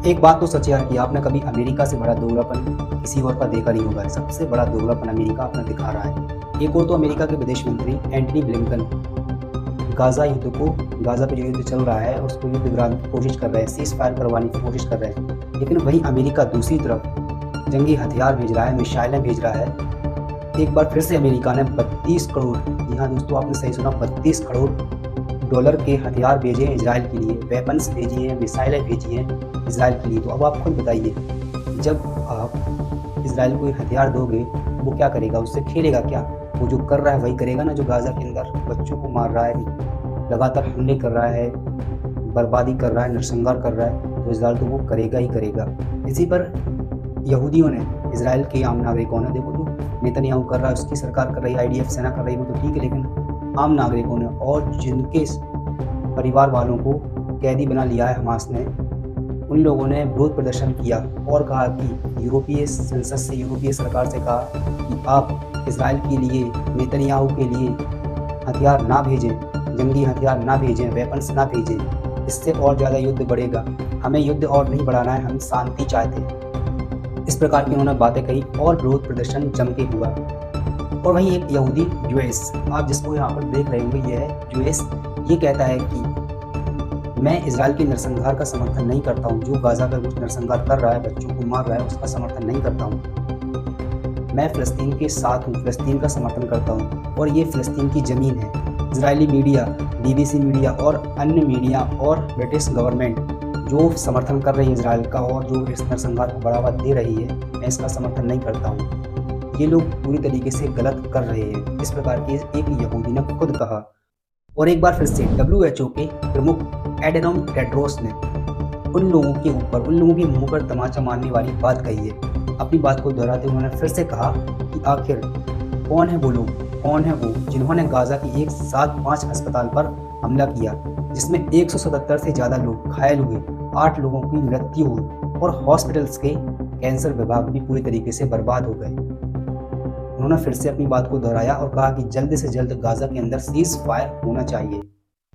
एक बात तो सच है कि आपने कभी अमेरिका से बड़ा दोगलापन किसी और का देखा नहीं होगा। सबसे बड़ा दोगलापन अमेरिका अपना दिखा रहा है। एक और तो अमेरिका के विदेश मंत्री एंटनी ब्लिंकन गाजा पे जो युद्ध चल रहा है उसको युद्ध विराम की कोशिश कर रहे हैं, सीज फायर करवाने की कोशिश कर रहे हैं। लेकिन वहीं अमेरिका दूसरी तरफ जंगी हथियार भेज रहा है, मिसाइलें भेज रहा है। एक बार फिर से अमेरिका ने 32 करोड़, जी हाँ दोस्तों आपने सही सुना, 32 करोड़ डॉलर के हथियार भेजे हैं इसराइल के लिए, वेपन्स भेजी हैं, मिसाइलें भेजी हैं इसराइल के लिए। तो अब आप खुद बताइए, जब आप इसराइल को हथियार दोगे वो क्या करेगा? उससे खेलेगा क्या? वो जो कर रहा है वही करेगा ना, जो गाजा के अंदर बच्चों को मार रहा है, लगातार हमले कर रहा है, बर्बादी कर रहा है, नरसंहार कर रहा है, तो इसराइल तो वो करेगा ही करेगा। इसी पर यहूदियों ने, इसराइल के आम नागरिकों ने, देखो जो नेतन्याहू कर रहा है, उसकी सरकार कर रही है, IDF सेना कर रही है, वो तो ठीक है, लेकिन आम नागरिकों ने और जिनके परिवार वालों को कैदी बना लिया है हमास ने, उन लोगों ने विरोध प्रदर्शन किया और कहा कि यूरोपीय संसद से, यूरोपीय सरकार से कहा कि आप इसराइल के लिए, नेतन्याहू के लिए हथियार ना भेजें, जंगी हथियार ना भेजें, वेपन्स ना भेजें, इससे और ज़्यादा युद्ध बढ़ेगा, हमें युद्ध और नहीं बढ़ाना है, हम शांति चाहते हैं। इस प्रकार की उन्होंने बातें कही और विरोध प्रदर्शन जम के हुआ। और वहीं एक यहूदी जुएस, आप जिसको यहाँ पर देख रहे होंगे, ये है जुएस, ये कहता है कि मैं इसराइल के नरसंहार का समर्थन नहीं करता हूँ, जो गाजा पर कुछ नरसंहार कर रहा है, बच्चों को मार रहा है, उसका समर्थन नहीं करता हूँ। मैं फ़लस्तीन के साथ हूँ, फ़लस्तीन का समर्थन करता हूँ और ये फ़लस्तीन की ज़मीन है। इजरायली मीडिया, BBC मीडिया और अन्य मीडिया और ब्रिटिश गवर्नमेंट जो समर्थन कर रही है इसराइल का और जो इस नरसंहार को बढ़ावा दे रही है, मैं इसका समर्थन नहीं करता हूँ। ये लोग पूरी तरीके से गलत कर रहे हैं, इस प्रकार की एक यहूदी ने खुद कहा। और एक बार फिर से WHO के प्रमुख एडेनोम टेड्रोस ने उन लोगों के मुंह पर तमाचा मारने वाली बात कही है। अपनी बात को दोहराते हुए उन्होंने फिर से कहा कि आखिर कौन है वो लोग, कौन है वो जिन्होंने गाजा की एक साथ 5 अस्पताल पर हमला किया, जिसमें 177 से ज़्यादा लोग घायल हुए, 8 लोगों की मृत्यु हुई और हॉस्पिटल्स के कैंसर विभाग भी पूरी तरीके से बर्बाद हो गए। उन्होंने फिर से अपनी बात को दोहराया और कहा कि जल्द से जल्द गाजा के अंदर सीज फायर होना चाहिए।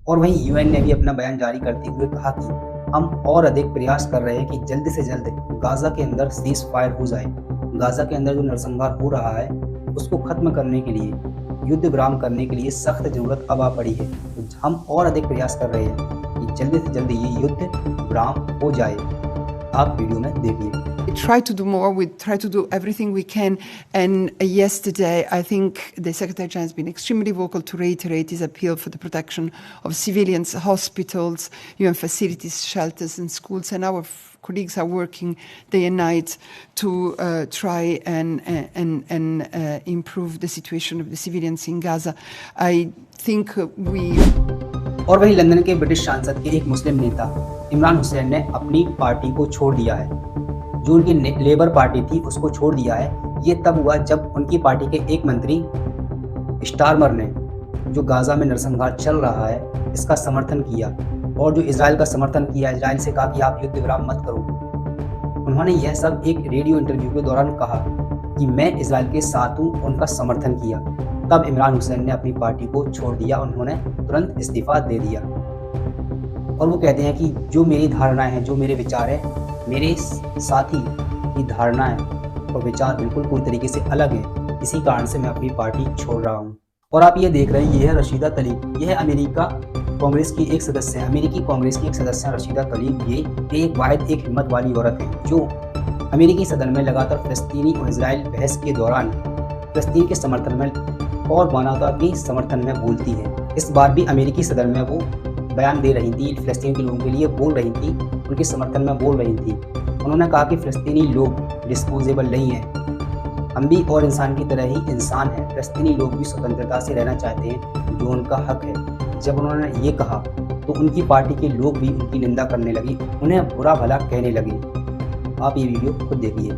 और वहीं UN ने भी अपना बयान जारी करते हुए कहा कि हम और अधिक प्रयास कर रहे हैं कि जल्द से जल्द गाजा के अंदर सीज फायर हो जाए। गाजा के अंदर जो नरसंहार हो रहा है उसको खत्म करने के लिए, युद्ध विराम करने के लिए सख्त जरूरत अब आ पड़ी है। तो हम और अधिक प्रयास कर रहे हैं कि जल्द से जल्द ये युद्ध विराम हो जाए। आप वीडियो में देखिए। We try to do more, we try to do everything we can, and yesterday I think the Secretary General has been extremely vocal to reiterate his appeal for the protection of civilians, hospitals, UN facilities, shelters and schools, and our colleagues are working day and night to try and improve the situation of the civilians in Gaza. I think we... और वहीं London के British सांसद के एक मुस्लिम नेता इमरान हुसैन ने अपनी party को छोड़ दिया है। जो उनकी लेबर पार्टी थी उसको छोड़ दिया है। ये तब हुआ जब उनकी पार्टी के एक मंत्री स्टारमर ने, जो गाजा में नरसंहार चल रहा है, इसका समर्थन किया और जो इसराइल का समर्थन किया, इसराइल से कहा कि आप युद्ध विराम मत करो। उन्होंने यह सब एक रेडियो इंटरव्यू के दौरान कहा कि मैं इसराइल के साथ हूँ, उनका समर्थन किया। तब इमरान हुसैन ने अपनी पार्टी को छोड़ दिया, उन्होंने तुरंत इस्तीफा दे दिया। और वो कहते हैं कि जो मेरी धारणाएं हैं, जो मेरे विचार हैं, मेरे साथी की धारणाएं और विचार बिल्कुल पूरी तरीके से अलग हैं, इसी कारण से मैं अपनी पार्टी छोड़ रहा हूं। और आप ये देख रहे हैं, ये है रशीदा तलीब, ये है अमेरिकी कांग्रेस की एक सदस्य है रशीदा तलीब। ये एक वाहिद, एक हिम्मत वाली औरत है जो अमेरिकी सदन में लगातार फ़लस्तीनी और इसराइल बहस के दौरान फ़लस्तीन के समर्थन में और मानवता के समर्थन में बोलती है। इस बार भी अमेरिकी सदन में वो बयान दे रही थी, फ़लस्तीन के लोगों के लिए बोल रही थी, उनके समर्थन में बोल रही थी। उन्होंने कहा कि फ़लस्तीनी लोग डिस्पोजेबल नहीं हैं, हम भी और इंसान की तरह ही इंसान हैं, फ़लस्तीनी लोग भी स्वतंत्रता से रहना चाहते हैं, जो उनका हक है। जब उन्होंने ये कहा तो उनकी पार्टी के लोग भी उनकी निंदा करने लगे, उन्हें बुरा भला कहने लगे। आप ये वीडियो खुद देखिए।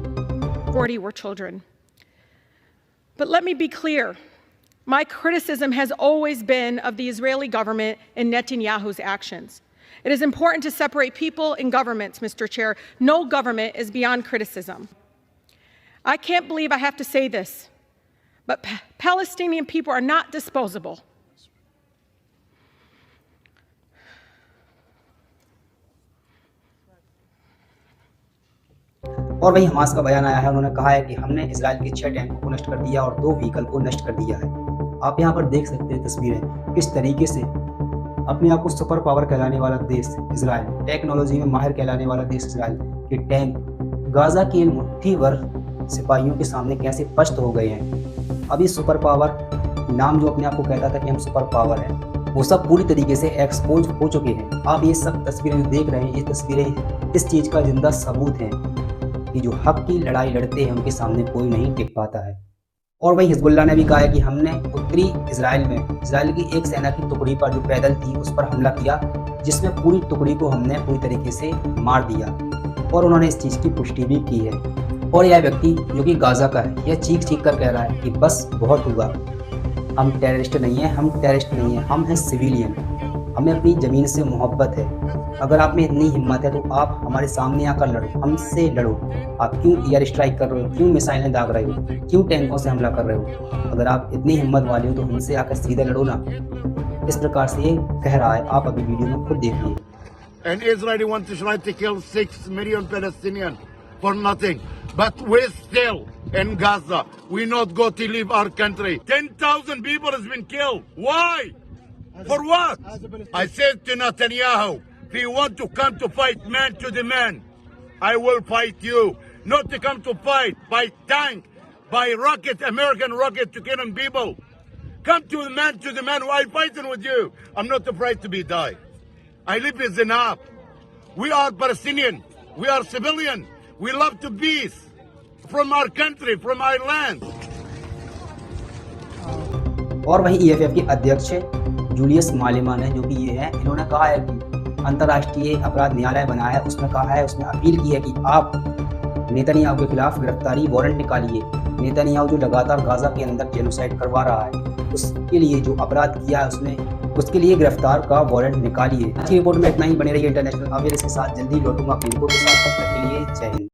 40 were children. But let me be clear. My criticism has always been of the Israeli government and Netanyahu's actions. It is important to separate people and governments, Mr. Chair. No government is beyond criticism. I can't believe I have to say this, but Palestinian people are not disposable. और वहीं Hamas का बयान आया है, उन्होंने कहा है कि हमने इजराइल के 6 टैंकों को नष्ट कर दिया और 2 व्हीकल को नष्ट कर दिया है। आप यहाँ पर देख सकते हैं तस्वीरें, किस तरीके से अपने आप को सुपर पावर कहलाने वाला देश इजराइल, टेक्नोलॉजी में माहिर कहलाने वाला देश इजराइल के टैंक गाजा के इन मुट्ठी भर सिपाहियों के सामने कैसे पस्त हो गए हैं। अब ये सुपर पावर नाम जो अपने आप को कहता था कि हम सुपर पावर हैं, वो सब पूरी तरीके से एक्सपोज हो चुके हैं। आप ये सब तस्वीरें जो देख रहे हैं, ये तस्वीरें इस चीज़ का जिंदा सबूत हैं कि जो हक की लड़ाई लड़ते हैं उनके सामने कोई नहीं टिक पाता है। और वहीं हिजबुल्लाह ने भी कहा है कि हमने उत्तरी इजराइल में इजराइल की एक सेना की टुकड़ी पर जो पैदल थी उस पर हमला किया, जिसमें पूरी टुकड़ी को हमने पूरी तरीके से मार दिया। और उन्होंने इस चीज़ की पुष्टि भी की है। और यह व्यक्ति जो कि गाजा का है, यह चीख चीख कर कह रहा है कि बस बहुत हुआ, हम टेररिस्ट नहीं हैं, हम टेररिस्ट नहीं हैं, हम हैं सिविलियन, हमें अपनी ज़मीन से मोहब्बत है। अगर आप में इतनी हिम्मत है तो आप हमारे सामने आकर लड़ो, हमसे लड़ो। आप क्यों एयर स्ट्राइक कर रहे हो, क्यों मिसाइलें दाग रहे हो, क्यों टैंकों से हमला कर रहे हो? अगर आप इतनी हिम्मत वाले हो तो हमसे आकर सीधे लड़ो ना। इस प्रकार से ये कह रहा है, आप अभी वीडियो में खुद देखिए। And Israel wants to try to kill 6 million Palestinians for nothing. But we're still in Gaza. We not go to leave our country. 10,000 people has been killed. Why? For what? I said to Netanyahu, if you want to come to fight man to the man, I will fight you. Not to come to fight by tank, by rocket, American rocket to killing people. Come to the man. I'm fighting with you. I'm not afraid to be die. I live in Zinab. We are Palestinian. We are civilian. We love to peace from our country, from our land. और वहीं EFF के अध्यक्ष Julius मालेमा ने, जो कि ये है, इन्होंने कहा है कि अंतर्राष्ट्रीय अपराध न्यायालय बना है, उसमें कहा है, उसमें अपील की है कि आप नेतन्याहू के खिलाफ गिरफ्तारी वारंट निकालिए। नेतन्याहू जो लगातार गाजा के अंदर जेनोसाइड करवा रहा है, उसके लिए जो अपराध किया है उसके लिए गिरफ्तार का वारंट निकालिए। आज की रिपोर्ट में इतना ही। बने रहिए इंटरनेशनल अवेयरनेस के साथ। जल्दी लौटूंगा अपनी रिपोर्ट के साथ। तब तक के लिए जय हिंद।